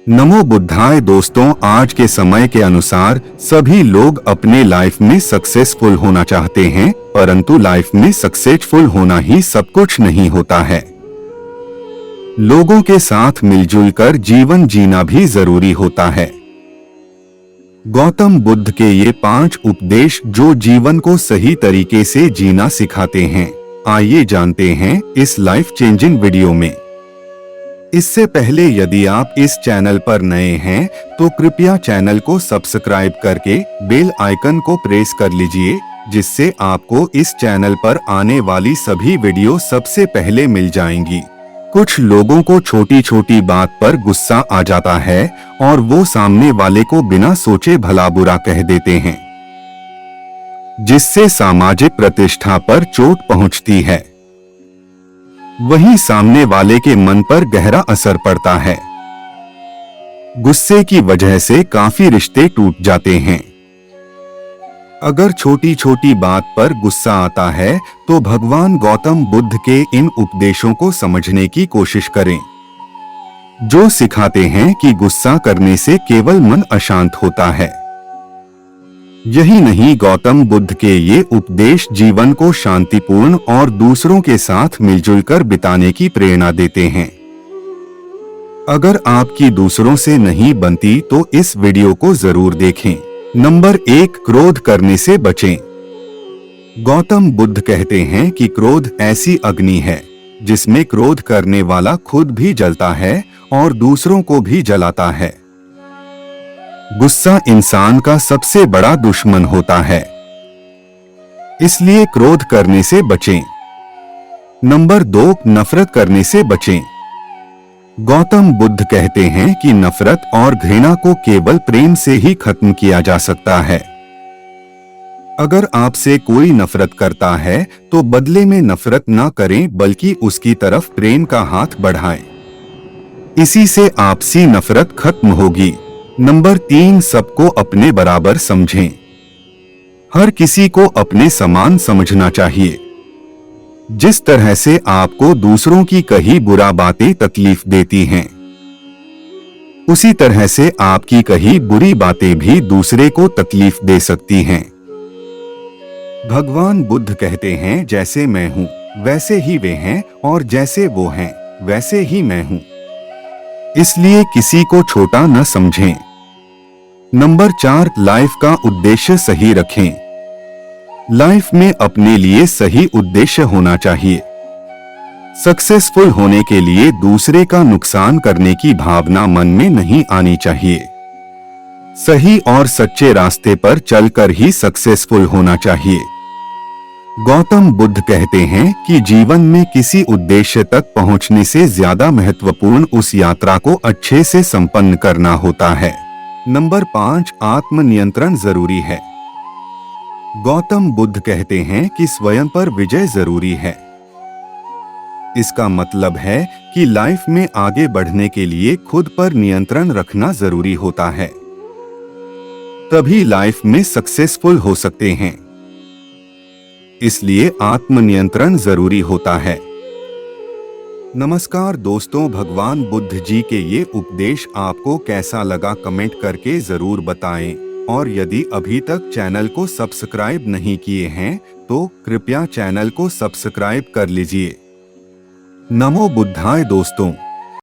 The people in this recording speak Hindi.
नमो बुद्धाय दोस्तों, आज के समय के अनुसार सभी लोग अपने लाइफ में सक्सेसफुल होना चाहते हैं, परंतु लाइफ में सक्सेसफुल होना ही सब कुछ नहीं होता है। लोगों के साथ मिलजुल कर जीवन जीना भी जरूरी होता है। गौतम बुद्ध के ये 5 उपदेश जो जीवन को सही तरीके से जीना सिखाते हैं, आइए जानते हैं इस लाइफ चेंजिंग वीडियो में। इससे पहले यदि आप इस चैनल पर नए हैं तो कृपया चैनल को सब्सक्राइब करके बेल आइकन को प्रेस कर लीजिए, जिससे आपको इस चैनल पर आने वाली सभी वीडियो सबसे पहले मिल जाएंगी। कुछ लोगों को छोटी छोटी बात पर गुस्सा आ जाता है और वो सामने वाले को बिना सोचे भला बुरा कह देते हैं, जिससे सामाजिक प्रतिष्ठा पर चोट पहुंचती है। वहीं सामने वाले के मन पर गहरा असर पड़ता है। गुस्से की वजह से काफी रिश्ते टूट जाते हैं। अगर छोटी छोटी बात पर गुस्सा आता है तो भगवान गौतम बुद्ध के इन उपदेशों को समझने की कोशिश करें, जो सिखाते हैं कि गुस्सा करने से केवल मन अशांत होता है। यही नहीं, गौतम बुद्ध के ये उपदेश जीवन को शांतिपूर्ण और दूसरों के साथ मिलजुल कर बिताने की प्रेरणा देते हैं। अगर आपकी दूसरों से नहीं बनती तो इस वीडियो को जरूर देखें। नंबर 1, क्रोध करने से बचें। गौतम बुद्ध कहते हैं कि क्रोध ऐसी अग्नि है जिसमें क्रोध करने वाला खुद भी जलता है और दूसरों को भी जलाता है। गुस्सा इंसान का सबसे बड़ा दुश्मन होता है, इसलिए क्रोध करने से बचें। नंबर 2, नफरत करने से बचें। गौतम बुद्ध कहते हैं कि नफरत और घृणा को केवल प्रेम से ही खत्म किया जा सकता है। अगर आपसे कोई नफरत करता है तो बदले में नफरत ना करें, बल्कि उसकी तरफ प्रेम का हाथ बढ़ाएं। इसी से आपसी नफरत खत्म होगी। नंबर 3, सबको अपने बराबर समझें। हर किसी को अपने समान समझना चाहिए। जिस तरह से आपको दूसरों की कही बुरा बातें तकलीफ देती हैं, उसी तरह से आपकी कही बुरी बातें भी दूसरे को तकलीफ दे सकती हैं। भगवान बुद्ध कहते हैं, जैसे मैं हूँ वैसे ही वे हैं और जैसे वो हैं वैसे ही मैं हूँ, इसलिए किसी को छोटा न समझें। नंबर 4, लाइफ का उद्देश्य सही रखें। लाइफ में अपने लिए सही उद्देश्य होना चाहिए। सक्सेसफुल होने के लिए दूसरे का नुकसान करने की भावना मन में नहीं आनी चाहिए। सही और सच्चे रास्ते पर चलकर ही सक्सेसफुल होना चाहिए। गौतम बुद्ध कहते हैं कि जीवन में किसी उद्देश्य तक पहुंचने से ज्यादा महत्वपूर्ण उस यात्रा को अच्छे से संपन्न करना होता है। नंबर 5, आत्मनियंत्रण जरूरी है। गौतम बुद्ध कहते हैं कि स्वयं पर विजय जरूरी है। इसका मतलब है कि लाइफ में आगे बढ़ने के लिए खुद पर नियंत्रण रखना जरूरी होता है, तभी लाइफ में सक्सेसफुल हो सकते हैं। इसलिए आत्मनियंत्रण जरूरी होता है। नमस्कार दोस्तों, भगवान बुद्ध जी के ये उपदेश आपको कैसा लगा कमेंट करके जरूर बताएं, और यदि अभी तक चैनल को सब्सक्राइब नहीं किए हैं तो कृपया चैनल को सब्सक्राइब कर लीजिए। नमो बुद्धाय दोस्तों।